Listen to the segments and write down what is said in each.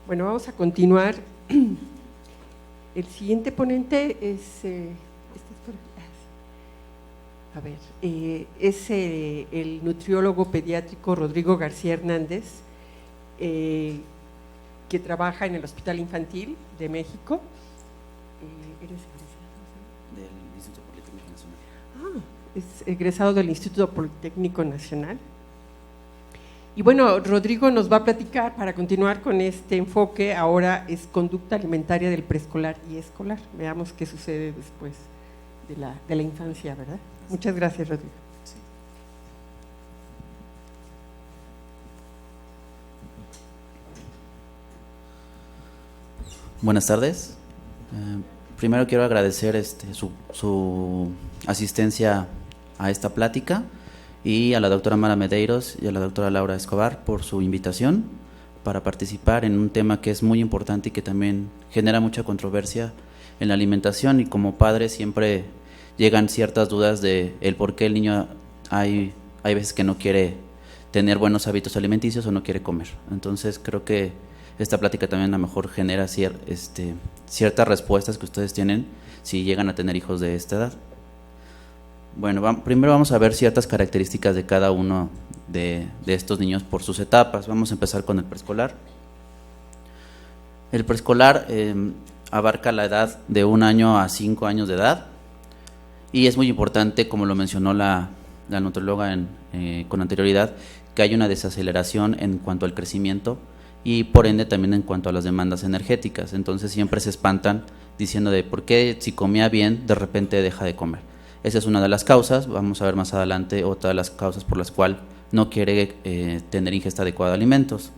Bueno, vamos a continuar. El siguiente ponente es, el nutriólogo pediátrico Rodrigo García Hernández, que trabaja en el Hospital Infantil de México. ¿Eres egresado del Instituto Politécnico Nacional? Es egresado del Instituto Politécnico Nacional. Y bueno, Rodrigo nos va a platicar, para continuar con este enfoque, ahora es conducta alimentaria del preescolar y escolar. Veamos qué sucede después de la infancia, ¿verdad? Muchas gracias, Rodrigo. Sí. Buenas tardes. Primero quiero agradecer su asistencia a esta plática, y a la doctora Mara Medeiros y a la doctora Laura Escobar por su invitación para participar en un tema que es muy importante y que también genera mucha controversia en la alimentación. Y como padre siempre llegan ciertas dudas de el por qué el niño hay veces que no quiere tener buenos hábitos alimenticios o no quiere comer. Entonces creo que esta plática también a lo mejor genera ciertas respuestas que ustedes tienen si llegan a tener hijos de esta edad. Bueno, primero vamos a ver ciertas características de cada uno de estos niños por sus etapas. Vamos a empezar con el preescolar. El preescolar abarca la edad de 1 año a 5 años de edad, y es muy importante, como lo mencionó la nutrióloga con anterioridad, que hay una desaceleración en cuanto al crecimiento y por ende también en cuanto a las demandas energéticas. Entonces siempre se espantan diciendo de por qué si comía bien de repente deja de comer. Esa es una de las causas. Vamos a ver más adelante otra de las causas por las cuales no quiere tener ingesta adecuada de alimentos.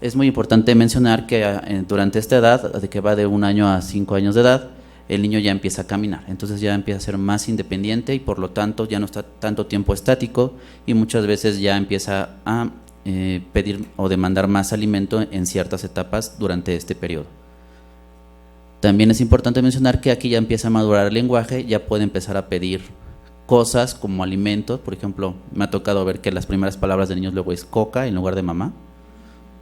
Es muy importante mencionar que durante esta edad, de que va de 1 año a 5 años de edad, el niño ya empieza a caminar, entonces ya empieza a ser más independiente y por lo tanto ya no está tanto tiempo estático, y muchas veces ya empieza a pedir o demandar más alimento en ciertas etapas durante este periodo. También es importante mencionar que aquí ya empieza a madurar el lenguaje, ya puede empezar a pedir cosas como alimentos. Por ejemplo, me ha tocado ver que las primeras palabras de niños luego es coca en lugar de mamá.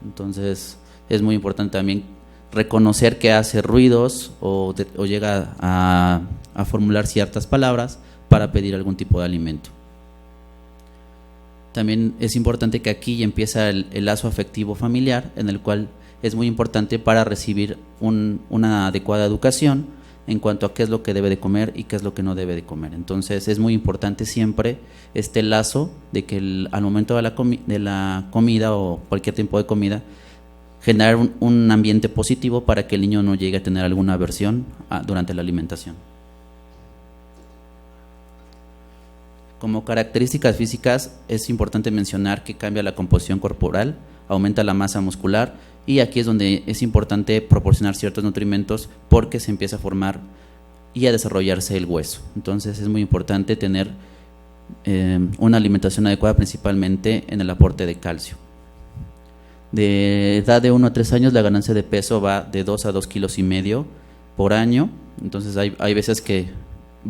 Entonces es muy importante también reconocer que hace ruidos o llega a formular ciertas palabras para pedir algún tipo de alimento. También es importante que aquí ya empieza el lazo afectivo familiar, en el cual es muy importante para recibir una adecuada educación en cuanto a qué es lo que debe de comer y qué es lo que no debe de comer. Entonces es muy importante siempre este lazo de que al momento de la comida o cualquier tipo de comida, generar un ambiente positivo para que el niño no llegue a tener alguna aversión durante la alimentación. Como características físicas es importante mencionar que cambia la composición corporal, aumenta la masa muscular, y aquí es donde es importante proporcionar ciertos nutrimentos porque se empieza a formar y a desarrollarse el hueso. Entonces es muy importante tener una alimentación adecuada, principalmente en el aporte de calcio. De edad de 1 a 3 años la ganancia de peso va de 2 a 2,5 kilos por año. Entonces hay veces que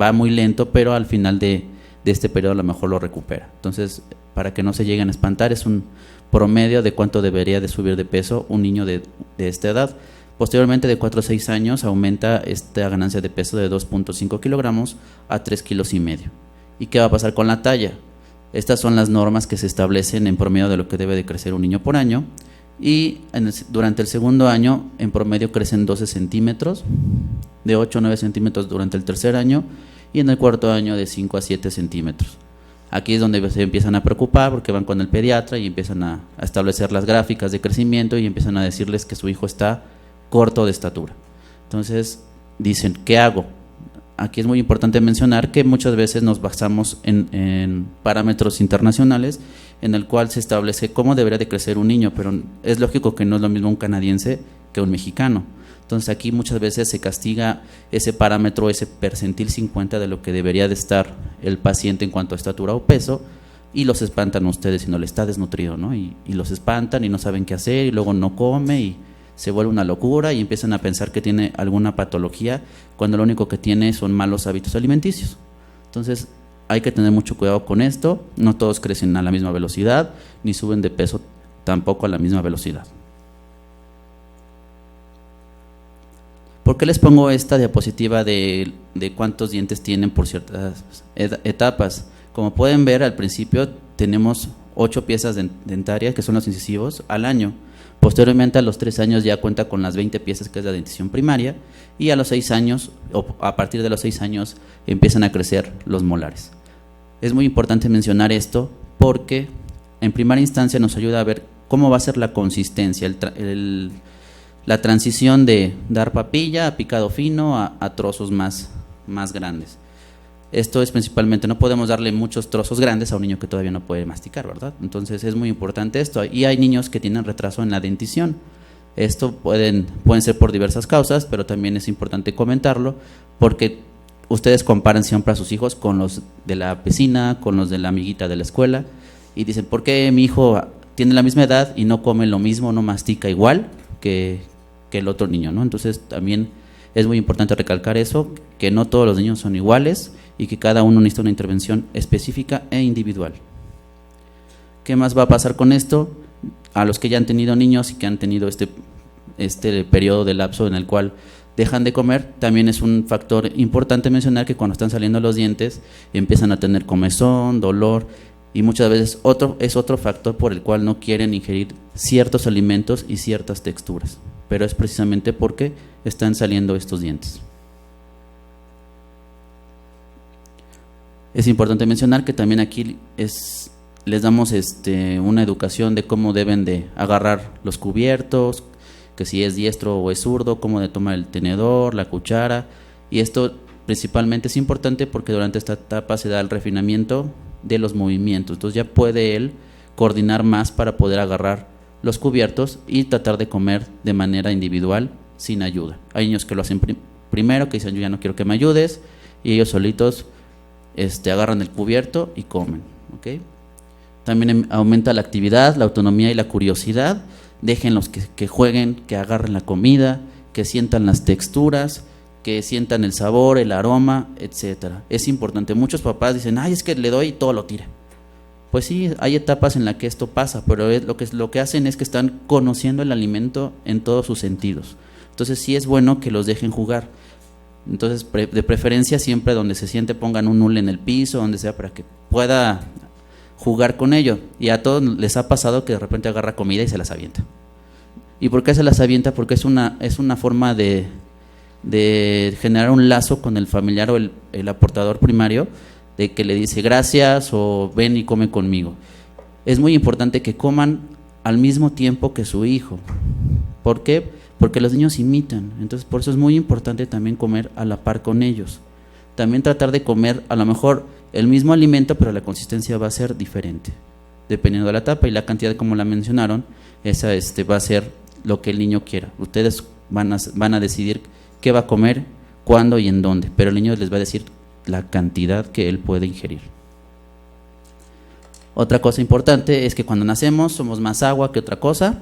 va muy lento, pero al final de este periodo a lo mejor lo recupera. Entonces, para que no se lleguen a espantar, es un promedio de cuánto debería de subir de peso un niño de esta edad. Posteriormente, de 4 a 6 años, aumenta esta ganancia de peso de 2,5 kilogramos a 3,5 kilos. ¿Y qué va a pasar con la talla? Estas son las normas que se establecen en promedio de lo que debe de crecer un niño por año, y durante el segundo año en promedio crecen 12 centímetros, de 8 a 9 centímetros durante el tercer año, y en el cuarto año de 5 a 7 centímetros. Aquí es donde se empiezan a preocupar porque van con el pediatra y empiezan a establecer las gráficas de crecimiento y empiezan a decirles que su hijo está corto de estatura. Entonces dicen, ¿qué hago? Aquí es muy importante mencionar que muchas veces nos basamos en parámetros internacionales en el cual se establece cómo debería de crecer un niño, pero es lógico que no es lo mismo un canadiense que un mexicano. Entonces aquí muchas veces se castiga ese parámetro, ese percentil 50 de lo que debería de estar el paciente en cuanto a estatura o peso, y los espantan a ustedes si no le está desnutrido, ¿no? Y los espantan y no saben qué hacer, y luego no come y se vuelve una locura y empiezan a pensar que tiene alguna patología cuando lo único que tiene son malos hábitos alimenticios. Entonces hay que tener mucho cuidado con esto. No todos crecen a la misma velocidad ni suben de peso tampoco a la misma velocidad. ¿Por qué les pongo esta diapositiva de cuántos dientes tienen por ciertas etapas? Como pueden ver, al principio tenemos 8 piezas dentarias, que son los incisivos, al año. Posteriormente, a los 3 años ya cuenta con las 20 piezas, que es la dentición primaria, y a los 6 años, o a partir de los 6 años, empiezan a crecer los molares. Es muy importante mencionar esto porque en primera instancia nos ayuda a ver cómo va a ser la consistencia, la transición de dar papilla a picado fino a trozos más grandes. Esto es principalmente, no podemos darle muchos trozos grandes a un niño que todavía no puede masticar, ¿verdad? Entonces es muy importante esto. Y hay niños que tienen retraso en la dentición. Esto pueden ser por diversas causas, pero también es importante comentarlo porque ustedes comparan siempre a sus hijos con los de la vecina, con los de la amiguita de la escuela y dicen, ¿por qué mi hijo tiene la misma edad y no come lo mismo, no mastica igual que el otro niño, ¿no? Entonces también es muy importante recalcar eso, que no todos los niños son iguales y que cada uno necesita una intervención específica e individual. ¿Qué más va a pasar con esto? A los que ya han tenido niños y que han tenido este periodo de lapso en el cual dejan de comer, también es un factor importante mencionar que cuando están saliendo los dientes empiezan a tener comezón, dolor y muchas veces es otro factor por el cual no quieren ingerir ciertos alimentos y ciertas texturas, pero es precisamente porque están saliendo estos dientes. Es importante mencionar que también aquí les damos una educación de cómo deben de agarrar los cubiertos, que si es diestro o es zurdo, cómo de tomar el tenedor, la cuchara, y esto principalmente es importante porque durante esta etapa se da el refinamiento de los movimientos, entonces ya puede él coordinar más para poder agarrar los cubiertos y tratar de comer de manera individual sin ayuda. Hay niños que lo hacen primero, que dicen yo ya no quiero que me ayudes, y ellos solitos agarran el cubierto y comen, ¿okay? También aumenta la actividad, la autonomía y la curiosidad. Déjenlos que jueguen, que agarren la comida, que sientan las texturas, que sientan el sabor, el aroma, etcétera. Es importante. Muchos papás dicen, ay, es que le doy y todo lo tira. Pues sí, hay etapas en las que esto pasa, pero lo que hacen es que están conociendo el alimento en todos sus sentidos. Entonces sí es bueno que los dejen jugar. Entonces de preferencia siempre donde se siente pongan un hule en el piso, donde sea, para que pueda jugar con ello. Y a todos les ha pasado que de repente agarra comida y se las avienta. ¿Y por qué se las avienta? Porque es una forma de generar un lazo con el familiar o el aportador primario, de que le dice gracias o ven y come conmigo. Es muy importante que coman al mismo tiempo que su hijo. ¿Por qué? Porque los niños imitan. Entonces por eso es muy importante también comer a la par con ellos. También tratar de comer a lo mejor el mismo alimento, pero la consistencia va a ser diferente, dependiendo de la etapa y la cantidad, como la mencionaron. Esa va a ser lo que el niño quiera. Ustedes van a decidir qué va a comer, cuándo y en dónde, pero el niño les va a decir la cantidad que él puede ingerir. Otra cosa importante es que cuando nacemos somos más agua que otra cosa.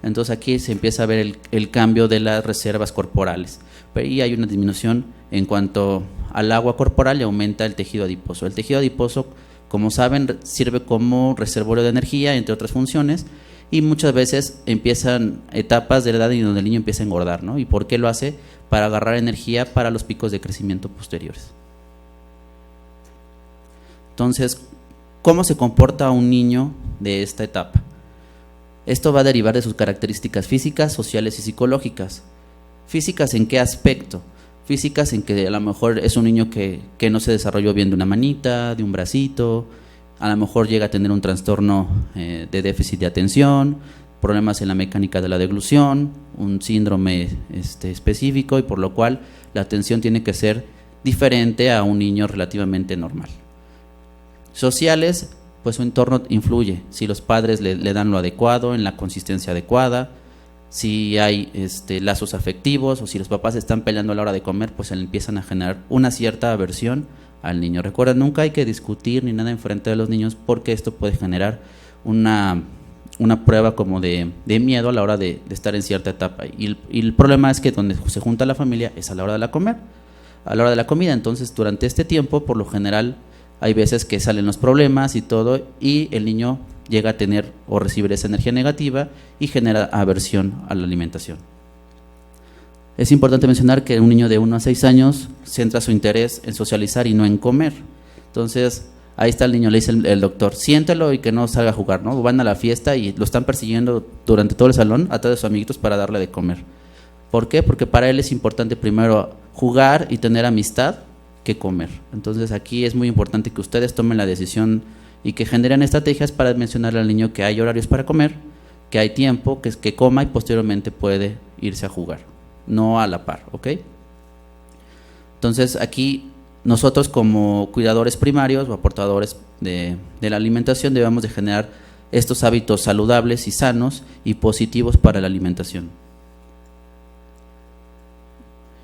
Entonces aquí se empieza a ver el cambio de las reservas corporales, y hay una disminución en cuanto al agua corporal y aumenta el tejido adiposo. El tejido adiposo, como saben, sirve como reservorio de energía, entre otras funciones, y muchas veces empiezan etapas de la edad en donde el niño empieza a engordar, ¿no? ¿Y por qué lo hace? Para agarrar energía para los picos de crecimiento posteriores. Entonces, ¿cómo se comporta un niño de esta etapa? Esto va a derivar de sus características físicas, sociales y psicológicas. ¿Físicas en qué aspecto? Físicas en que a lo mejor es un niño que no se desarrolló bien de una manita, de un bracito, a lo mejor llega a tener un trastorno de déficit de atención, problemas en la mecánica de la deglución, un síndrome específico, y por lo cual la atención tiene que ser diferente a un niño relativamente normal. Sociales, pues su entorno influye, si los padres le dan lo adecuado, en la consistencia adecuada, si hay lazos afectivos, o si los papás están peleando a la hora de comer, pues se le empiezan a generar una cierta aversión al niño. Recuerda, nunca hay que discutir ni nada enfrente de los niños, porque esto puede generar una prueba como de miedo a la hora de estar en cierta etapa. Y el problema es que donde se junta la familia es a la hora de la comida. Entonces durante este tiempo, por lo general, hay veces que salen los problemas y todo, y el niño llega a tener o recibir esa energía negativa y genera aversión a la alimentación. Es importante mencionar que un niño de 1 a 6 años centra su interés en socializar y no en comer. Entonces, ahí está el niño, le dice el doctor, siéntelo y que no salga a jugar, ¿no? Van a la fiesta y lo están persiguiendo durante todo el salón a todos sus amiguitos para darle de comer. ¿Por qué? Porque para él es importante primero jugar y tener amistad que comer. Entonces, aquí es muy importante que ustedes tomen la decisión y que generen estrategias para mencionarle al niño que hay horarios para comer, que hay tiempo, que coma y posteriormente puede irse a jugar, no a la par, ¿ok? Entonces, aquí nosotros como cuidadores primarios o aportadores de la alimentación debemos de generar estos hábitos saludables y sanos y positivos para la alimentación.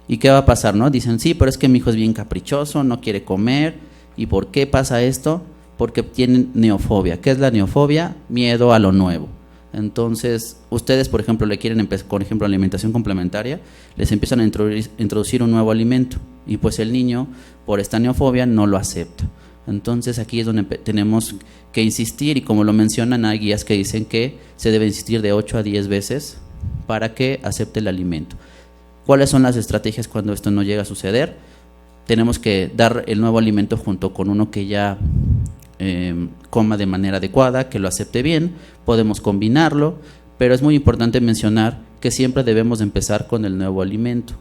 ¿Y qué va a pasar, no? Dicen, sí, pero es que mi hijo es bien caprichoso, no quiere comer. ¿Y por qué pasa esto? Porque tienen neofobia. ¿Qué es la neofobia? Miedo a lo nuevo. Entonces, ustedes, por ejemplo, le quieren empezar, por ejemplo, alimentación complementaria, les empiezan a introducir un nuevo alimento y pues el niño, por esta neofobia, no lo acepta. Entonces, aquí es donde tenemos que insistir y como lo mencionan, hay guías que dicen que se debe insistir de 8 a 10 veces para que acepte el alimento. ¿Cuáles son las estrategias cuando esto no llega a suceder? Tenemos que dar el nuevo alimento junto con uno que ya coma de manera adecuada, que lo acepte bien, podemos combinarlo, pero es muy importante mencionar que siempre debemos empezar con el nuevo alimento.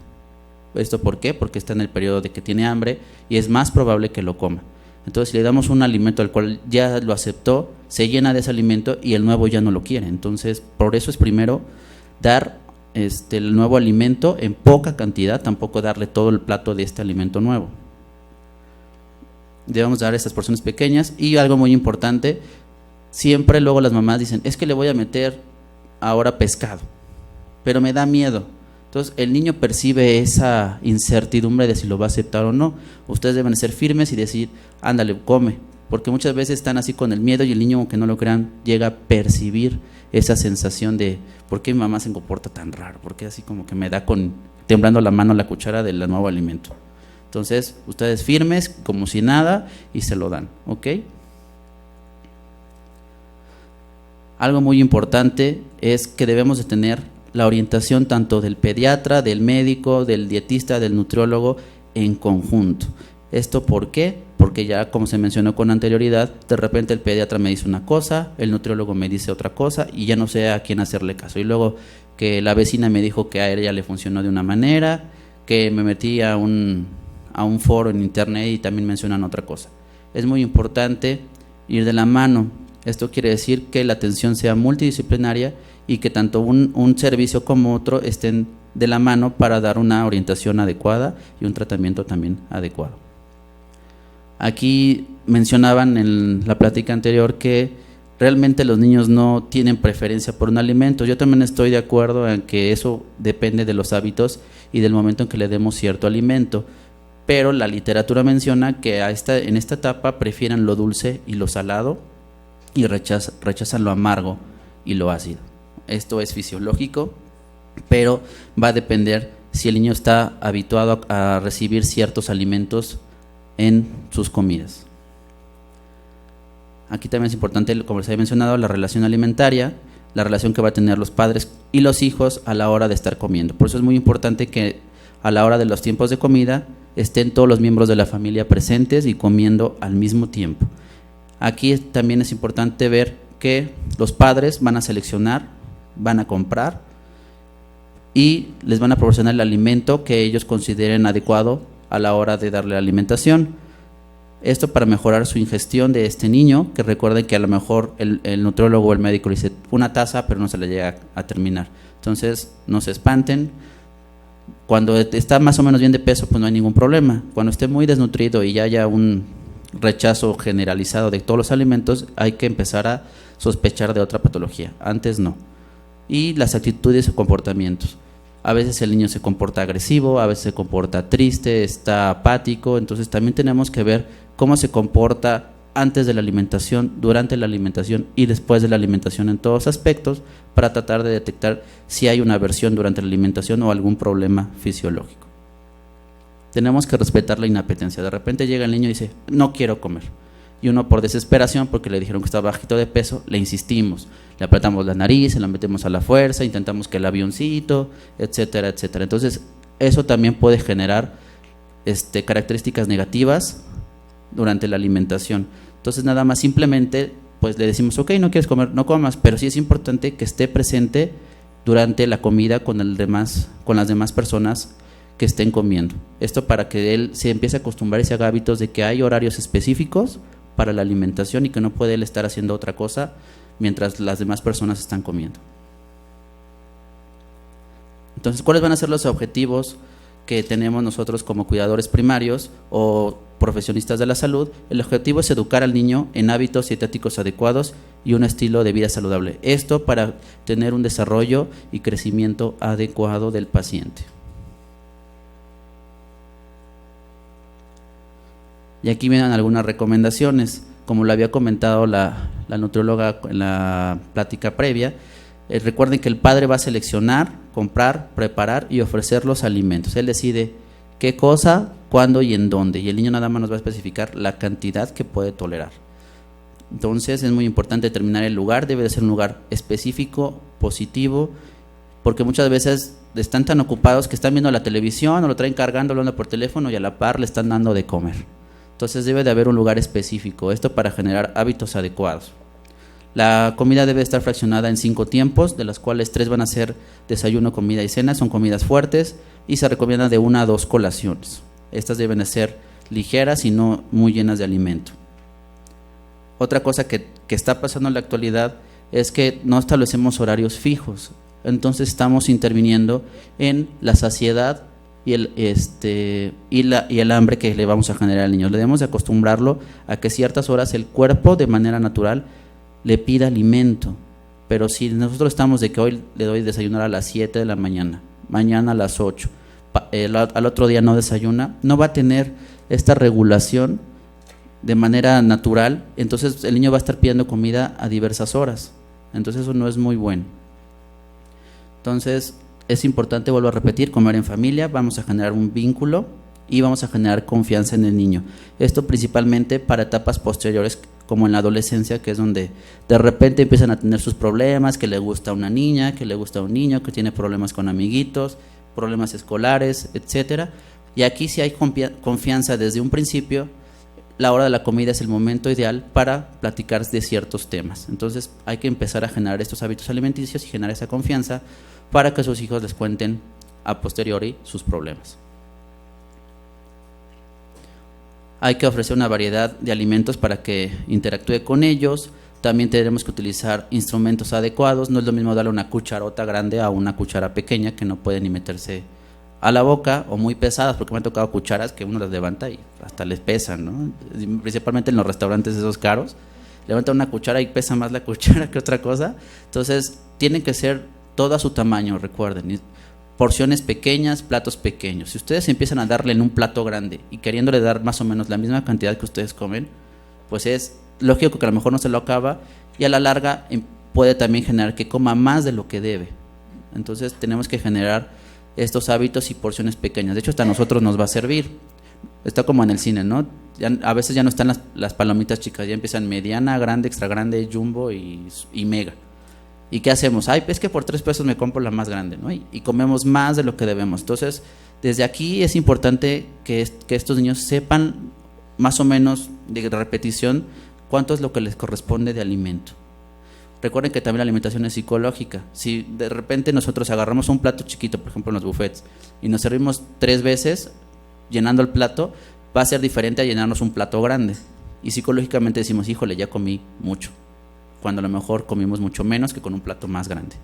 ¿Esto por qué? Porque está en el periodo de que tiene hambre y es más probable que lo coma. Entonces, si le damos un alimento al cual ya lo aceptó, se llena de ese alimento y el nuevo ya no lo quiere. Entonces, por eso es primero dar el nuevo alimento en poca cantidad, tampoco darle todo el plato de este alimento nuevo. Debemos dar estas porciones pequeñas y algo muy importante, siempre luego las mamás dicen, es que le voy a meter ahora pescado, pero me da miedo. Entonces el niño percibe esa incertidumbre de si lo va a aceptar o no. Ustedes deben ser firmes y decir, ándale, come, porque muchas veces están así con el miedo y el niño, aunque no lo crean, llega a percibir esa sensación de ¿por qué mi mamá se comporta tan raro? ¿Por qué así como que me da temblando la mano la cuchara del nuevo alimento? Entonces, ustedes firmes, como si nada, y se lo dan, ¿ok? Algo muy importante es que debemos de tener la orientación tanto del pediatra, del médico, del dietista, del nutriólogo en conjunto. ¿Esto por qué? Porque ya, como se mencionó con anterioridad, de repente el pediatra me dice una cosa, el nutriólogo me dice otra cosa y ya no sé a quién hacerle caso. Y luego que la vecina me dijo que a ella le funcionó de una manera, que me metí a un foro en internet y también mencionan otra cosa. Es muy importante ir de la mano. Esto quiere decir que la atención sea multidisciplinaria y que tanto un servicio como otro estén de la mano para dar una orientación adecuada y un tratamiento también adecuado. Aquí mencionaban en la plática anterior que realmente los niños no tienen preferencia por un alimento. Yo también estoy de acuerdo en que eso depende de los hábitos y del momento en que le demos cierto alimento, pero la literatura menciona que en esta etapa prefieren lo dulce y lo salado y rechazan lo amargo y lo ácido. Esto es fisiológico, pero va a depender si el niño está habituado a recibir ciertos alimentos en sus comidas. Aquí también es importante, como les había mencionado, la relación alimentaria, la relación que va a tener los padres y los hijos a la hora de estar comiendo. Por eso es muy importante que a la hora de los tiempos de comida estén todos los miembros de la familia presentes y comiendo al mismo tiempo. Aquí también es importante ver que los padres van a seleccionar, van a comprar y les van a proporcionar el alimento que ellos consideren adecuado a la hora de darle la alimentación. Esto para mejorar su ingestión de este niño, que recuerden que a lo mejor el nutriólogo o el médico le dice una taza, pero no se le llega a terminar. Entonces, no se espanten. Cuando está más o menos bien de peso, pues no hay ningún problema. Cuando esté muy desnutrido y ya haya un rechazo generalizado de todos los alimentos, hay que empezar a sospechar de otra patología. Antes no. Y las actitudes o comportamientos. A veces el niño se comporta agresivo, a veces se comporta triste, está apático. Entonces también tenemos que ver cómo se comporta antes de la alimentación, durante la alimentación y después de la alimentación en todos aspectos, para tratar de detectar si hay una aversión durante la alimentación o algún problema fisiológico. Tenemos que respetar la inapetencia. De repente llega el niño y dice, no quiero comer. Y uno, por desesperación, porque le dijeron que estaba bajito de peso, le insistimos. Le apretamos la nariz, se la metemos a la fuerza, intentamos que el avioncito, etcétera, etcétera. Entonces, eso también puede generar características negativas durante la alimentación. Entonces nada más simplemente pues le decimos, ok, no quieres comer, no comas, pero sí es importante que esté presente durante la comida con las demás personas que estén comiendo. Esto para que él se empiece a acostumbrar y se haga hábitos de que hay horarios específicos para la alimentación y que no puede él estar haciendo otra cosa mientras las demás personas están comiendo. Entonces, ¿cuáles van a ser los objetivos que tenemos nosotros como cuidadores primarios o profesionistas de la salud? El objetivo es educar al niño en hábitos dietéticos adecuados y un estilo de vida saludable. Esto para tener un desarrollo y crecimiento adecuado del paciente. Y aquí vienen algunas recomendaciones, como lo había comentado la nutrióloga en la plática previa. Recuerden que el padre va a seleccionar, comprar, preparar y ofrecer los alimentos. Él decide qué cosa, cuándo y en dónde, y el niño nada más nos va a especificar la cantidad que puede tolerar. Entonces es muy importante determinar el lugar, debe de ser un lugar específico, positivo, porque muchas veces están tan ocupados que están viendo la televisión o lo traen cargando, hablando por teléfono y a la par le están dando de comer. Entonces debe de haber un lugar específico, esto para generar hábitos adecuados. La comida debe estar fraccionada en 5 tiempos, de las cuales 3 van a ser desayuno, comida y cena, son comidas fuertes, y se recomienda de 1 a 2 colaciones. Estas deben de ser ligeras y no muy llenas de alimento. Otra cosa que está pasando en la actualidad es que no establecemos horarios fijos, entonces estamos interviniendo en la saciedad y el hambre que le vamos a generar al niño. Le debemos de acostumbrarlo a que ciertas horas el cuerpo de manera natural le pida alimento, pero si nosotros estamos de que hoy le doy desayunar a las 7 de la mañana, mañana a las 8, al otro día no desayuna, no va a tener esta regulación de manera natural, entonces el niño va a estar pidiendo comida a diversas horas, entonces eso no es muy bueno. Entonces es importante, vuelvo a repetir, comer en familia, vamos a generar un vínculo y vamos a generar confianza en el niño. Esto principalmente para etapas posteriores, como en la adolescencia, que es donde de repente empiezan a tener sus problemas, que le gusta una niña, que le gusta un niño, que tiene problemas con amiguitos, problemas escolares, etcétera. Y aquí si hay confianza desde un principio, la hora de la comida es el momento ideal para platicar de ciertos temas. Entonces hay que empezar a generar estos hábitos alimenticios y generar esa confianza para que sus hijos les cuenten a posteriori sus problemas. Hay que ofrecer una variedad de alimentos para que interactúe con ellos. También tenemos que utilizar instrumentos adecuados. No es lo mismo darle una cucharota grande a una cuchara pequeña que no puede ni meterse a la boca, o muy pesadas, porque me han tocado cucharas que uno las levanta y hasta les pesan, ¿no? Principalmente en los restaurantes esos caros, levantan una cuchara y pesa más la cuchara que otra cosa. Entonces tienen que ser todo a su tamaño, recuerden, porciones pequeñas, platos pequeños. Si ustedes empiezan a darle en un plato grande y queriéndole dar más o menos la misma cantidad que ustedes comen, pues es lógico que a lo mejor no se lo acaba, y a la larga puede también generar que coma más de lo que debe. Entonces tenemos que generar estos hábitos y porciones pequeñas. De hecho, hasta a nosotros nos va a servir. Está como en el cine, ¿no? A veces ya no están las palomitas chicas, ya empiezan mediana, grande, extra grande, jumbo y mega. ¿Y qué hacemos? Ay, es que por 3 pesos me compro la más grande, ¿no? Y comemos más de lo que debemos. Entonces, desde aquí es importante que estos niños sepan más o menos de repetición cuánto es lo que les corresponde de alimento. Recuerden que también la alimentación es psicológica. Si de repente nosotros agarramos un plato chiquito, por ejemplo en los buffets, y nos servimos 3 veces llenando el plato, va a ser diferente a llenarnos un plato grande. Y psicológicamente decimos, híjole, ya comí mucho, cuando a lo mejor comimos mucho menos que con un plato más grande.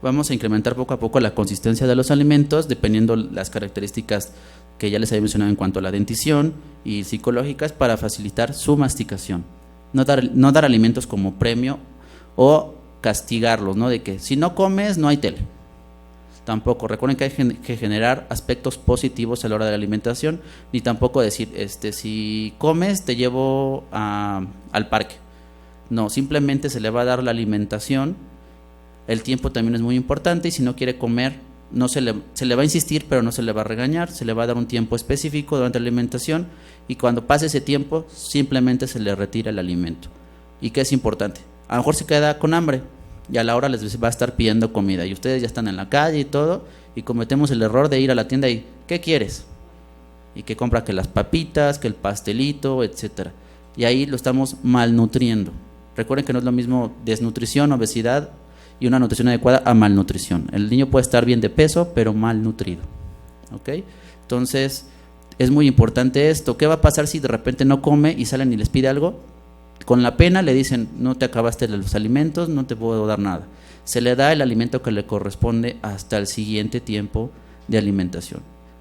Vamos a incrementar poco a poco la consistencia de los alimentos, dependiendo las características que ya les había mencionado en cuanto a la dentición y psicológicas, para facilitar su masticación. No dar alimentos como premio o castigarlos, ¿no? De que si no comes no hay tele. Tampoco. Recuerden que hay que generar aspectos positivos a la hora de la alimentación, ni tampoco decir, si comes te llevo al parque. No, simplemente se le va a dar la alimentación. El tiempo también es muy importante, y si no quiere comer, se le va a insistir, pero no se le va a regañar. Se le va a dar un tiempo específico durante la alimentación, y cuando pase ese tiempo simplemente se le retira el alimento. ¿Y qué es importante? A lo mejor se queda con hambre, y a la hora les va a estar pidiendo comida y ustedes ya están en la calle y todo, y cometemos el error de ir a la tienda y ¿qué quieres? Y que compra que las papitas, que el pastelito, etcétera, y ahí lo estamos malnutriendo. Recuerden que no es lo mismo desnutrición, obesidad y una nutrición adecuada a malnutrición. El niño puede estar bien de peso, pero malnutrido. ¿Ok? Entonces, es muy importante esto. ¿Qué va a pasar si de repente no come y salen y les pide algo? Con la pena le dicen, no te acabaste los alimentos, no te puedo dar nada. Se le da el alimento que le corresponde hasta el siguiente tiempo de alimentación.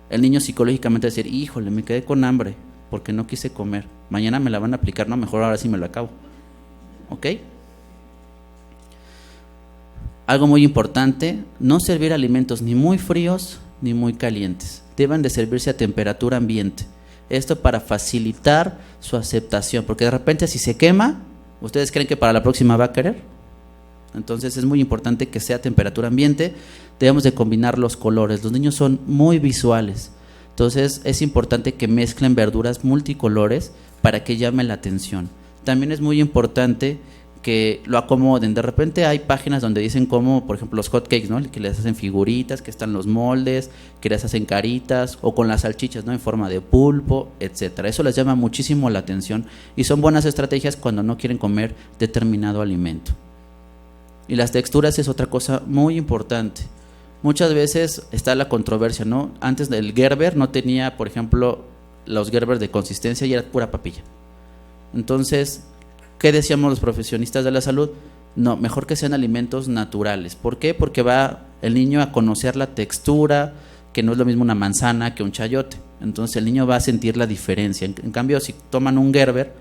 El niño psicológicamente va a decir, híjole, me quedé con hambre porque no quise comer. Mañana me la van a aplicar, no, mejor ahora sí me lo acabo. ¿Ok? Algo muy importante, no servir alimentos ni muy fríos ni muy calientes. Deben de servirse a temperatura ambiente. Esto para facilitar su aceptación, porque de repente si se quema, ¿ustedes creen que para la próxima va a querer? Entonces es muy importante que sea a temperatura ambiente. Debemos de combinar los colores. Los niños son muy visuales. Entonces es importante que mezclen verduras multicolores para que llame la atención. También es muy importante que lo acomoden. De repente hay páginas donde dicen cómo, por ejemplo, los hot cakes, ¿no? Que les hacen figuritas, que están los moldes, que les hacen caritas, o con las salchichas, ¿no? En forma de pulpo, etcétera. Eso les llama muchísimo la atención y son buenas estrategias cuando no quieren comer determinado alimento. Y las texturas es otra cosa muy importante. Muchas veces está la controversia, ¿no? Antes del Gerber no tenía, por ejemplo, los Gerber de consistencia y era pura papilla. Entonces, ¿qué decíamos los profesionistas de la salud? No, mejor que sean alimentos naturales. ¿Por qué? Porque va el niño a conocer la textura, que no es lo mismo una manzana que un chayote. Entonces el niño va a sentir la diferencia. En cambio, si toman un Gerber,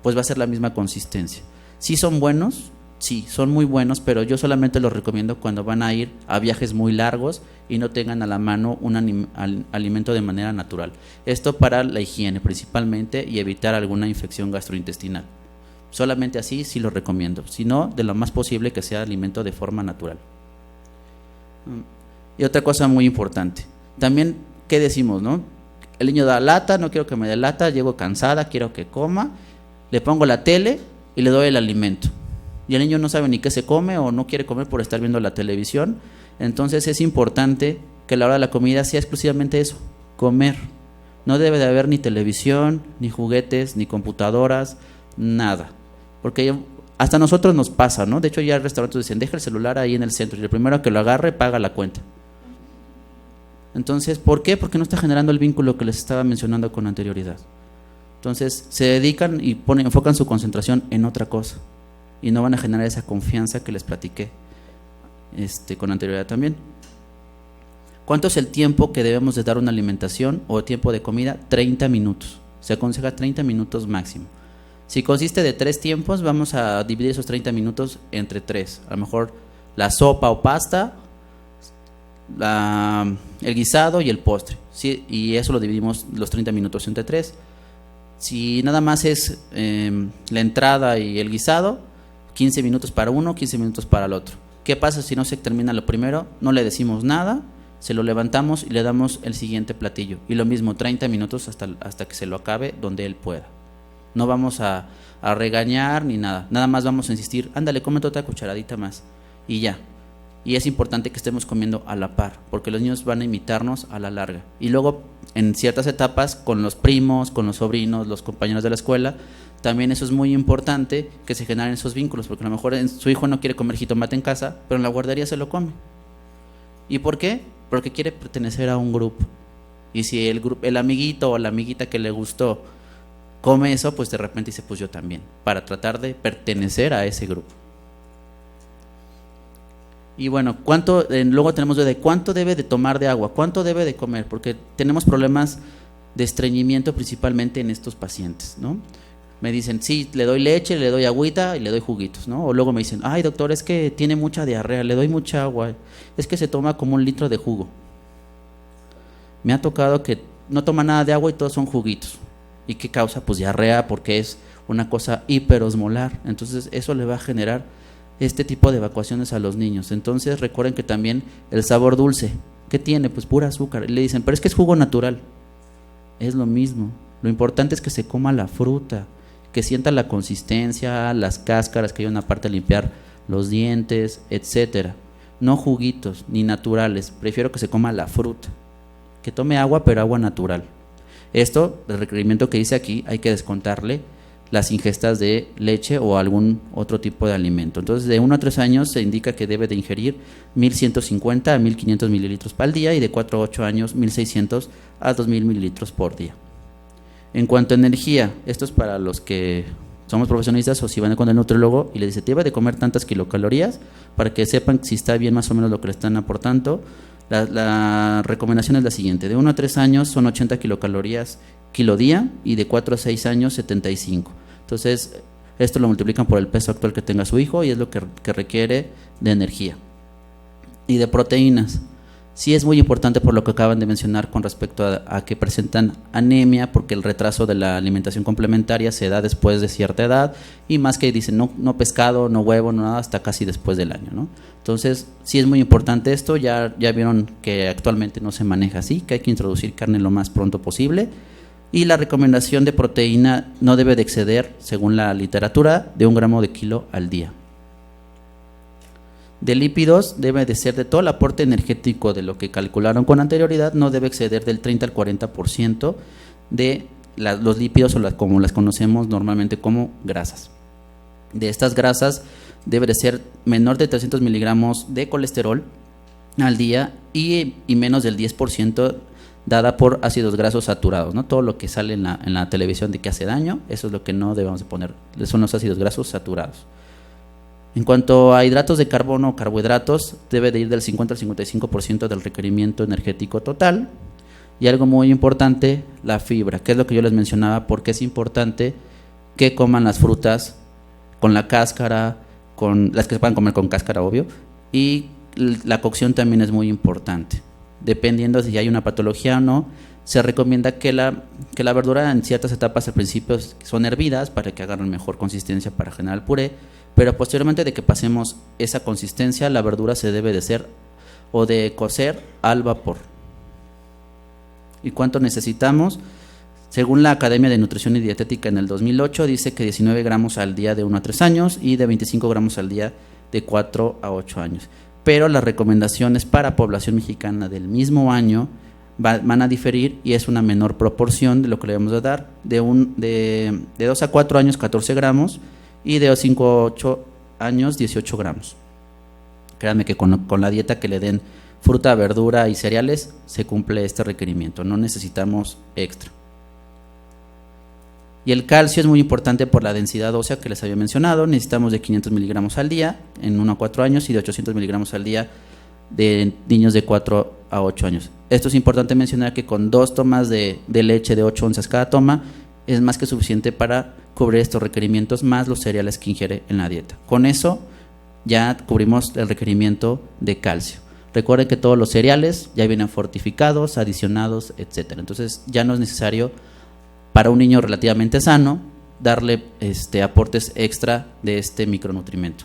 pues va a ser la misma consistencia. ¿Sí son buenos? Sí, son muy buenos, pero yo solamente los recomiendo cuando van a ir a viajes muy largos y no tengan a la mano un alimento de manera natural. Esto para la higiene principalmente y evitar alguna infección gastrointestinal. Solamente así sí lo recomiendo, si no, de lo más posible que sea alimento de forma natural. Y otra cosa muy importante, también, ¿qué decimos, no? El niño da lata, no quiero que me dé lata, llego cansada, quiero que coma, le pongo la tele y le doy el alimento. Y el niño no sabe ni qué se come o no quiere comer por estar viendo la televisión. Entonces es importante que a la hora de la comida sea exclusivamente eso, comer. No debe de haber ni televisión, ni juguetes, ni computadoras, nada. Porque hasta a nosotros nos pasa, ¿no? De hecho ya restaurantes dicen, deja el celular ahí en el centro y el primero que lo agarre paga la cuenta. Entonces, ¿por qué? Porque no está generando el vínculo que les estaba mencionando con anterioridad. Entonces se dedican y enfocan su concentración en otra cosa y no van a generar esa confianza que les platiqué con anterioridad también. ¿Cuánto es el tiempo que debemos de dar una alimentación o tiempo de comida? 30 minutos. Se aconseja 30 minutos máximo. Si consiste de 3 tiempos, vamos a dividir esos 30 minutos entre 3. A lo mejor la sopa o pasta, el guisado y el postre. ¿Sí? Y eso lo dividimos los 30 minutos entre 3. Si nada más es la entrada y el guisado, 15 minutos para uno, 15 minutos para el otro. ¿Qué pasa si no se termina lo primero? No le decimos nada, se lo levantamos y le damos el siguiente platillo. Y lo mismo, 30 minutos hasta que se lo acabe donde él pueda. No vamos a regañar ni nada. Nada más vamos a insistir, ándale, cómete otra cucharadita más. Y ya. Y es importante que estemos comiendo a la par, porque los niños van a imitarnos a la larga. Y luego, en ciertas etapas, con los primos, con los sobrinos, los compañeros de la escuela, también eso es muy importante, que se generen esos vínculos, porque a lo mejor su hijo no quiere comer jitomate en casa, pero en la guardería se lo come. ¿Y por qué? Porque quiere pertenecer a un grupo. Y si el amiguito o la amiguita que le gustó come eso, pues de repente dice, pues yo también, para tratar de pertenecer a ese grupo. Y bueno, luego tenemos de cuánto debe de tomar de agua, cuánto debe de comer, porque tenemos problemas de estreñimiento principalmente en estos pacientes, ¿no? Me dicen, sí, le doy leche, le doy agüita y le doy juguitos, ¿no? O luego me dicen, ay doctor, es que tiene mucha diarrea, le doy mucha agua, es que se toma como 1 litro de jugo. Me ha tocado que no toma nada de agua y todos son juguitos. ¿Y qué causa? Pues diarrea, porque es una cosa hiperosmolar. Entonces eso le va a generar este tipo de evacuaciones a los niños. Entonces recuerden que también el sabor dulce, ¿qué tiene? Pues pura azúcar. Y le dicen, pero es que es jugo natural. Es lo mismo. Lo importante es que se coma la fruta, que sienta la consistencia, las cáscaras, que hay una parte a limpiar los dientes, etcétera. No juguitos ni naturales, prefiero que se coma la fruta, que tome agua, pero agua natural. Esto, el requerimiento que dice aquí, hay que descontarle las ingestas de leche o algún otro tipo de alimento. Entonces, de 1 a 3 años se indica que debe de ingerir 1.150 a 1.500 mililitros al día, y de 4 a 8 años 1.600 a 2.000 mililitros por día. En cuanto a energía, esto es para los que somos profesionistas o si van con el nutriólogo y le dice, debe de comer tantas kilocalorías, para que sepan si está bien más o menos lo que le están aportando. La recomendación es la siguiente: de 1 a 3 años son 80 kilocalorías kilo día, y de 4 a 6 años 75. Entonces, esto lo multiplican por el peso actual que tenga su hijo y es lo que requiere de energía. Y de proteínas, sí es muy importante por lo que acaban de mencionar con respecto a que presentan anemia, porque el retraso de la alimentación complementaria se da después de cierta edad, y más que dicen no pescado, no huevo, no nada, hasta casi después del año, ¿no? Entonces, sí es muy importante esto. Ya vieron que actualmente no se maneja así, que hay que introducir carne lo más pronto posible. Y la recomendación de proteína no debe de exceder, según la literatura, de 1 gramo de kilo al día. De lípidos, debe de ser de todo el aporte energético de lo que calcularon con anterioridad, no debe exceder del 30 al 40% de los lípidos, o como las conocemos normalmente como grasas. De estas grasas debe de ser menor de 300 miligramos de colesterol al día, y menos del 10% dada por ácidos grasos saturados, ¿no? Todo lo que sale en la televisión de que hace daño, eso es lo que no debemos de poner, son los ácidos grasos saturados. En cuanto a hidratos de carbono o carbohidratos, debe de ir del 50 al 55% del requerimiento energético total. Y algo muy importante, la fibra, que es lo que yo les mencionaba, porque es importante que coman las frutas con la cáscara, con las que se puedan comer con cáscara, obvio, y la cocción también es muy importante. Dependiendo de si hay una patología o no, se recomienda que la verdura en ciertas etapas al principio son hervidas para que agarren mejor consistencia para generar el puré, pero posteriormente de que pasemos esa consistencia, la verdura se debe de hacer o de cocer al vapor. ¿Y cuánto necesitamos? Según la Academia de Nutrición y Dietética en el 2008, dice que 19 gramos al día de 1 a 3 años y de 25 gramos al día de 4 a 8 años. Pero las recomendaciones para población mexicana del mismo año van a diferir, y es una menor proporción de lo que le debemos de dar. De 2 a 4 años 14 gramos y de 5 a 8 años 18 gramos. Créanme que con la dieta que le den fruta, verdura y cereales se cumple este requerimiento, no necesitamos extra. Y el calcio es muy importante por la densidad ósea que les había mencionado. Necesitamos de 500 miligramos al día en 1 a 4 años y de 800 miligramos al día de niños de 4 a 8 años. Esto es importante mencionar, que con 2 tomas de leche de 8 onzas cada toma es más que suficiente para cubrir estos requerimientos, más los cereales que ingiere en la dieta. Con eso ya cubrimos el requerimiento de calcio. Recuerden que todos los cereales ya vienen fortificados, adicionados, etcétera. Entonces ya no es necesario para un niño relativamente sano darle aportes extra de este micronutrimento.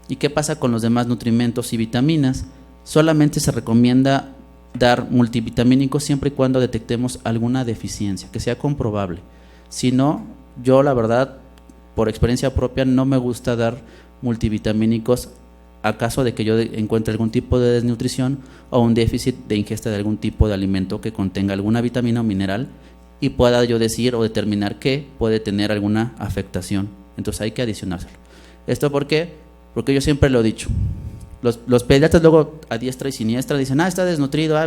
¿Y qué pasa con los demás nutrimentos y vitaminas? Solamente se recomienda dar multivitamínicos siempre y cuando detectemos alguna deficiencia, que sea comprobable. Si no, yo la verdad, por experiencia propia, no me gusta dar multivitamínicos a caso de que yo encuentre algún tipo de desnutrición o un déficit de ingesta de algún tipo de alimento que contenga alguna vitamina o mineral, y pueda yo decir o determinar que puede tener alguna afectación. Entonces hay que adicionárselo. ¿Esto por qué? Porque yo siempre lo he dicho. Los pediatras luego a diestra y siniestra dicen, está desnutrido,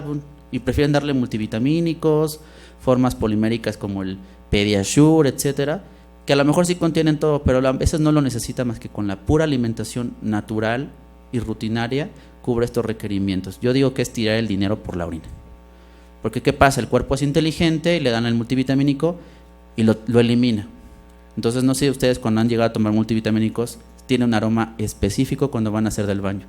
y prefieren darle multivitamínicos, formas poliméricas como el Pediasure, etcétera, que a lo mejor sí contienen todo, pero a veces no lo necesita, más que con la pura alimentación natural y rutinaria cubre estos requerimientos. Yo digo que es tirar el dinero por la orina. Porque ¿qué pasa? El cuerpo es inteligente y le dan el multivitamínico y lo elimina. Entonces, no sé ustedes cuando han llegado a tomar multivitamínicos, tiene un aroma específico cuando van a hacer del baño.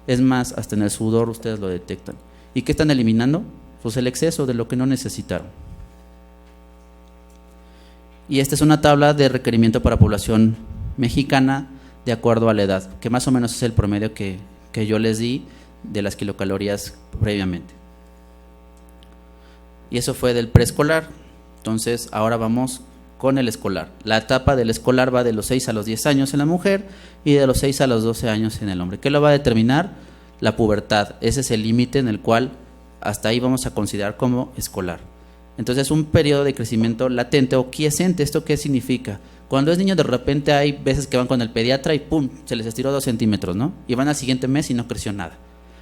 Es más, hasta en el sudor ustedes lo detectan. ¿Y qué están eliminando? Pues el exceso de lo que no necesitaron. Y esta es una tabla de requerimiento para población mexicana de acuerdo a la edad, que más o menos es el promedio que yo les di de las kilocalorías previamente. Y eso fue del preescolar. Entonces ahora vamos con el escolar. La etapa del escolar va de los 6 a los 10 años en la mujer y de los 6 a los 12 años en el hombre. ¿Qué lo va a determinar? La pubertad. Ese es el límite en el cual hasta ahí vamos a considerar como escolar. Entonces, un periodo de crecimiento latente o quiescente. ¿Esto qué significa? Cuando es niño, de repente hay veces que van con el pediatra y ¡pum!, se les estiró 2 centímetros, ¿no? Y van al siguiente mes y no creció nada.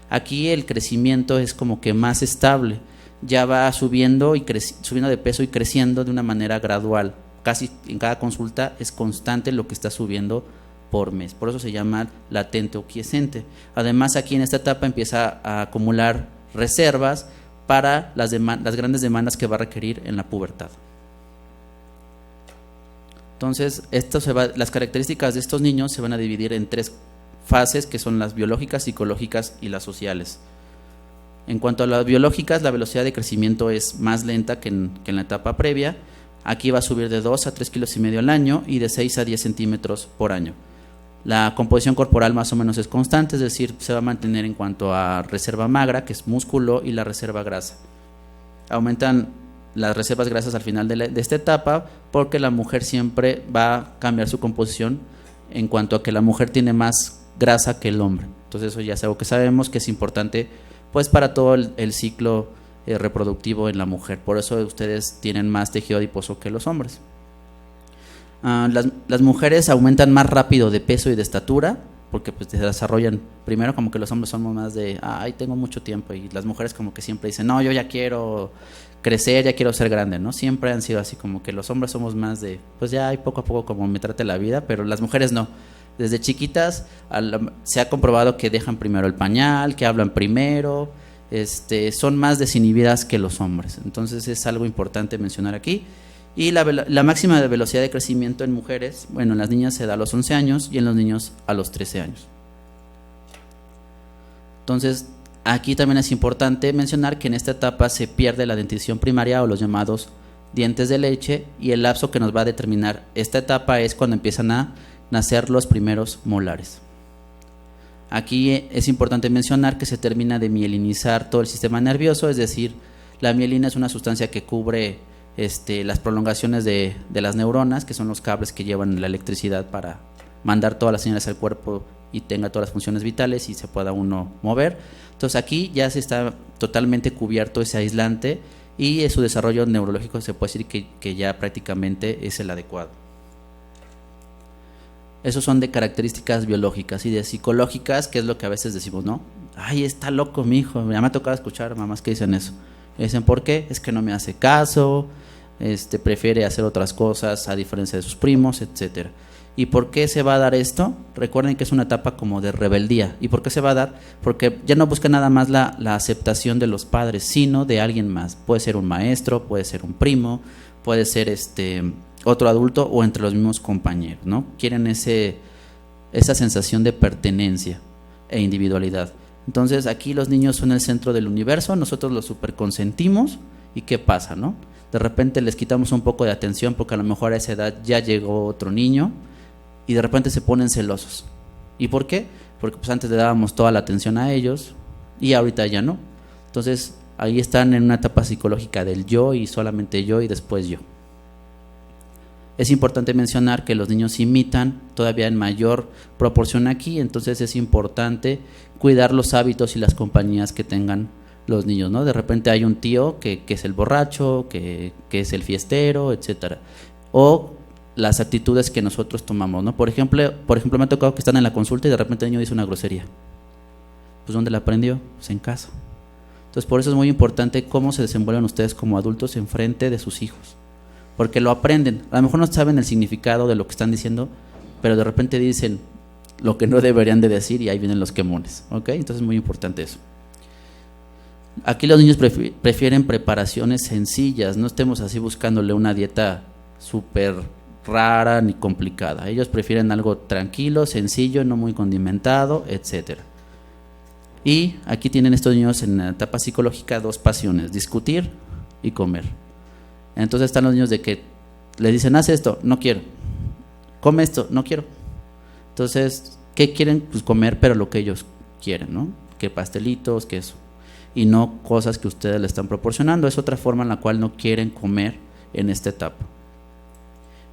Aquí el crecimiento es como que más estable. Ya va subiendo subiendo de peso y creciendo de una manera gradual. Casi en cada consulta es constante lo que está subiendo por mes. Por eso se llama latente o quiescente. Además, aquí en esta etapa empieza a acumular reservas para las grandes demandas que va a requerir en la pubertad. Entonces, las características de estos niños se van a dividir en 3 fases, que son las biológicas, psicológicas y las sociales. En cuanto a las biológicas, la velocidad de crecimiento es más lenta que en la etapa previa. Aquí va a subir de 2 a 3,5 kilos al año y de 6 a 10 centímetros por año. La composición corporal más o menos es constante, es decir, se va a mantener en cuanto a reserva magra, que es músculo, y la reserva grasa. Aumentan las reservas grasas al final de esta etapa, porque la mujer siempre va a cambiar su composición en cuanto a que la mujer tiene más grasa que el hombre. Entonces eso ya es algo que sabemos que es importante pues para todo el ciclo reproductivo en la mujer. Por eso ustedes tienen más tejido adiposo que los hombres. Las mujeres aumentan más rápido de peso y de estatura, porque pues se desarrollan primero, como que los hombres somos más de tengo mucho tiempo, y las mujeres como que siempre dicen, no, yo ya quiero crecer, ya quiero ser grande, ¿no? Siempre han sido así, como que los hombres somos más de, pues ya hay poco a poco como me trate la vida, pero las mujeres no. Desde chiquitas se ha comprobado que dejan primero el pañal, que hablan primero, son más desinhibidas que los hombres. Entonces es algo importante mencionar aquí. Y la máxima de velocidad de crecimiento en mujeres, bueno, en las niñas se da a los 11 años y en los niños a los 13 años. Entonces, aquí también es importante mencionar que en esta etapa se pierde la dentición primaria o los llamados dientes de leche, y el lapso que nos va a determinar esta etapa es cuando empiezan a nacer los primeros molares. Aquí es importante mencionar que se termina de mielinizar todo el sistema nervioso, es decir, la mielina es una sustancia que cubre las prolongaciones de las neuronas, que son los cables que llevan la electricidad para mandar todas las señales al cuerpo y tenga todas las funciones vitales y se pueda uno mover. Entonces aquí ya se está totalmente cubierto ese aislante, y su desarrollo neurológico se puede decir que ya prácticamente es el adecuado. Esos son de características biológicas. Y de psicológicas, que es lo que a veces decimos, ¿no? Está loco mi hijo. Ya me ha tocado escuchar mamás que dicen eso. Dicen, ¿por qué? Es que no me hace caso, prefiere hacer otras cosas a diferencia de sus primos, etcétera. ¿Y por qué se va a dar esto? Recuerden que es una etapa como de rebeldía. ¿Y por qué se va a dar? Porque ya no busca nada más la aceptación de los padres, sino de alguien más. Puede ser un maestro, puede ser un primo, puede ser otro adulto o entre los mismos compañeros, ¿no? Quieren esa sensación de pertenencia e individualidad. Entonces aquí los niños son el centro del universo, nosotros los superconsentimos, ¿y qué pasa, no? De repente les quitamos un poco de atención porque a lo mejor a esa edad ya llegó otro niño y de repente se ponen celosos. ¿Y por qué? Porque pues antes le dábamos toda la atención a ellos y ahorita ya no. Entonces ahí están en una etapa psicológica del yo y solamente yo y después yo. Es importante mencionar que los niños imitan todavía en mayor proporción aquí, entonces es importante cuidar los hábitos y las compañías que tengan los niños, ¿no? De repente hay un tío que es el borracho, que es el fiestero, etcétera. O las actitudes que nosotros tomamos, ¿no? Por ejemplo, me ha tocado que están en la consulta y de repente el niño dice una grosería. Pues ¿dónde la aprendió? Pues en casa. Entonces por eso es muy importante cómo se desenvuelven ustedes como adultos en frente de sus hijos. Porque lo aprenden, a lo mejor no saben el significado de lo que están diciendo, pero de repente dicen lo que no deberían de decir y ahí vienen los quemones, ¿ok? Entonces es muy importante eso. Aquí los niños prefieren preparaciones sencillas, no estemos así buscándole una dieta súper rara ni complicada. Ellos prefieren algo tranquilo, sencillo, no muy condimentado, etcétera. Y aquí tienen estos niños en la etapa psicológica 2 pasiones, discutir y comer. Entonces están los niños de que le dicen, haz esto, no quiero. Come esto, no quiero. Entonces, ¿qué quieren? Pues comer, pero lo que ellos quieren, ¿no? Que pastelitos, que eso. Y no cosas que ustedes le están proporcionando. Es otra forma en la cual no quieren comer en esta etapa.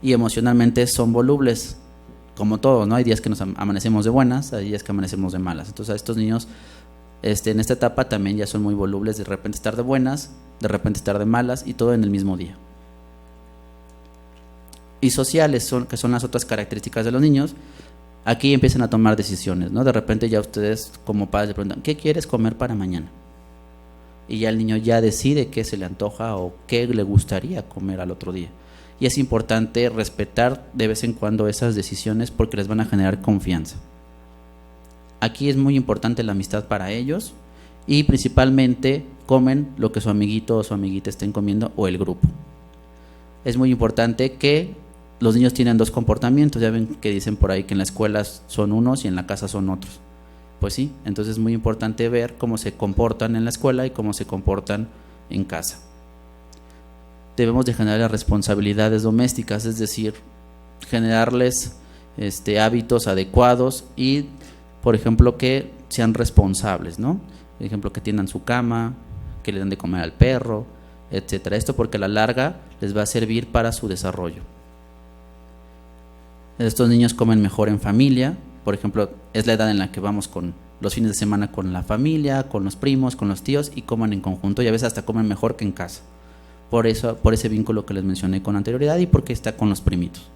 y emocionalmente son volubles, como todos, ¿no? Hay días que nos amanecemos de buenas, hay días que amanecemos de malas. Entonces a estos niños en esta etapa también ya son muy volubles, de repente estar de buenas, de repente estar de malas, y todo en el mismo día. Y sociales, que son las otras características de los niños. Aquí empiezan a tomar decisiones, ¿no? De repente ya ustedes como padres le preguntan, ¿qué quieres comer para mañana? Y ya el niño ya decide qué se le antoja o qué le gustaría comer al otro día. Y es importante respetar de vez en cuando esas decisiones porque les van a generar confianza. Aquí es muy importante la amistad para ellos, y principalmente comen lo que su amiguito o su amiguita estén comiendo, o el grupo. Es muy importante que los niños tienen dos comportamientos. Ya ven que dicen por ahí que en la escuela son unos y en la casa son otros. Pues sí, entonces es muy importante ver cómo se comportan en la escuela y cómo se comportan en casa. Debemos de generar las responsabilidades domésticas, es decir, generarles hábitos adecuados y, por ejemplo, que sean responsables, ¿no? Por ejemplo, que tiendan su cama, que le den de comer al perro, etcétera. Esto porque a la larga les va a servir para su desarrollo. Estos niños comen mejor en familia. Por ejemplo, es la edad en la que vamos con los fines de semana con la familia, con los primos, con los tíos, y comen en conjunto, y a veces hasta comen mejor que en casa. Por ese vínculo que les mencioné con anterioridad y porque está con los primitos.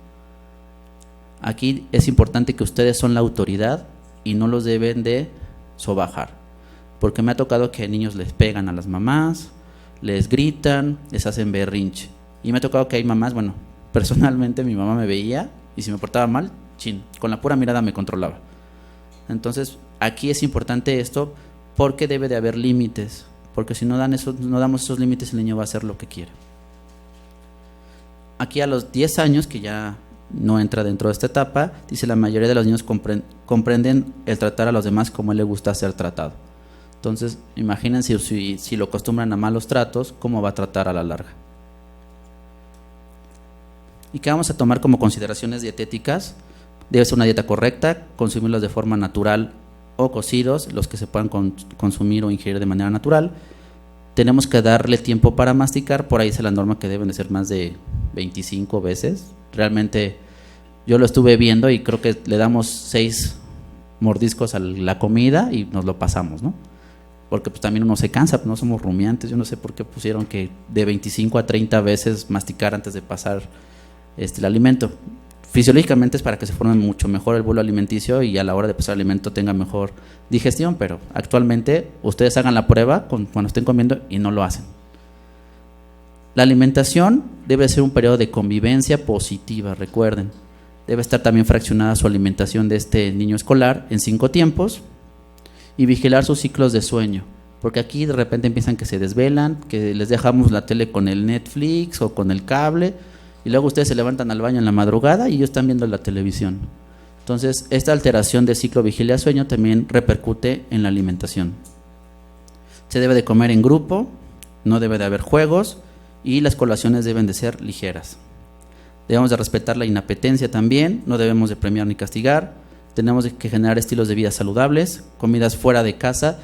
Aquí es importante que ustedes son la autoridad y no los deben de sobajar, porque me ha tocado que niños les pegan a las mamás, les gritan, les hacen berrinche, y me ha tocado que hay mamás, bueno, personalmente mi mamá me veía y si me portaba mal, con la pura mirada me controlaba. Entonces aquí es importante esto porque debe de haber límites, porque si no damos esos límites, el niño va a hacer lo que quiera. Aquí a los 10 años, que ya no entra dentro de esta etapa, dice la mayoría de los niños comprenden el tratar a los demás como a él le gusta ser tratado. Entonces imagínense si lo acostumbran a malos tratos, cómo va a tratar a la larga. ¿Y qué vamos a tomar como consideraciones dietéticas? Debe ser una dieta correcta, consumirlos de forma natural o cocidos, los que se puedan consumir o ingerir de manera natural. Tenemos que darle tiempo para masticar, por ahí dice la norma que deben de ser más de 25 veces. Realmente yo lo estuve viendo y creo que le damos 6 mordiscos a la comida y nos lo pasamos, ¿no? Porque pues también uno se cansa, no somos rumiantes. Yo no sé por qué pusieron que de 25 a 30 veces masticar antes de pasar el alimento. Fisiológicamente es para que se forme mucho mejor el bolo alimenticio y a la hora de pasar el alimento tenga mejor digestión, pero actualmente ustedes hagan la prueba cuando estén comiendo y no lo hacen. La alimentación debe ser un periodo de convivencia positiva, recuerden. Debe estar también fraccionada su alimentación de este niño escolar en 5 tiempos y vigilar sus ciclos de sueño, porque aquí de repente empiezan que se desvelan, que les dejamos la tele con el Netflix o con el cable, y luego ustedes se levantan al baño en la madrugada y ellos están viendo la televisión. Entonces, esta alteración de ciclo vigilia-sueño también repercute en la alimentación. Se debe de comer en grupo, no debe de haber juegos y las colaciones deben de ser ligeras. Debemos de respetar la inapetencia también, no debemos de premiar ni castigar. Tenemos que generar estilos de vida saludables, comidas fuera de casa.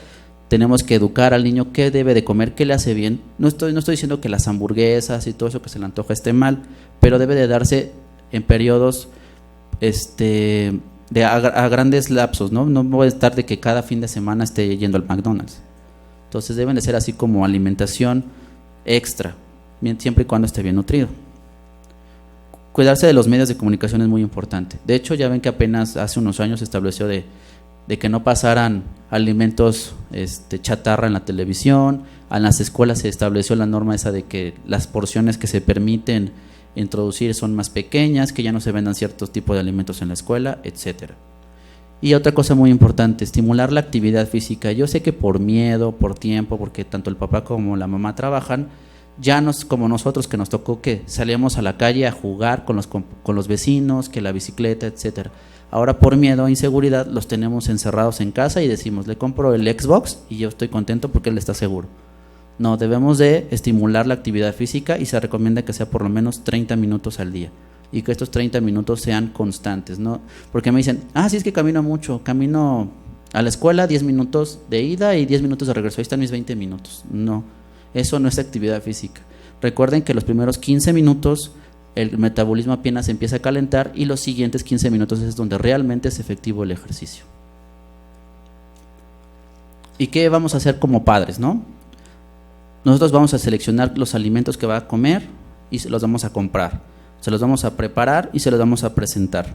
Tenemos que educar al niño qué debe de comer, qué le hace bien. No estoy diciendo que las hamburguesas y todo eso que se le antoja esté mal, pero debe de darse en periodos a grandes lapsos, ¿no? No puede estar de que cada fin de semana esté yendo al McDonald's. Entonces deben de ser así como alimentación extra, siempre y cuando esté bien nutrido. Cuidarse de los medios de comunicación es muy importante. De hecho, ya ven que apenas hace unos años se estableció de que no pasaran alimentos chatarra en la televisión. En las escuelas se estableció la norma esa de que las porciones que se permiten introducir son más pequeñas, que ya no se vendan ciertos tipos de alimentos en la escuela, etcétera. Y otra cosa muy importante, estimular la actividad física. Yo sé que por miedo, por tiempo, porque tanto el papá como la mamá trabajan, ya como nosotros que nos tocó que salíamos a la calle a jugar con los vecinos, que la bicicleta, etcétera. Ahora por miedo e inseguridad los tenemos encerrados en casa y decimos, le compro el Xbox y yo estoy contento porque él está seguro. No, debemos de estimular la actividad física y se recomienda que sea por lo menos 30 minutos al día y que estos 30 minutos sean constantes, ¿no? Porque me dicen, sí, es que camino mucho, camino a la escuela 10 minutos de ida y 10 minutos de regreso, ahí están mis 20 minutos. No, eso no es actividad física. Recuerden que los primeros 15 minutos el metabolismo apenas empieza a calentar y los siguientes 15 minutos es donde realmente es efectivo el ejercicio. ¿Y qué vamos a hacer como padres, no? Nosotros vamos a seleccionar los alimentos que va a comer y se los vamos a comprar, se los vamos a preparar y se los vamos a presentar.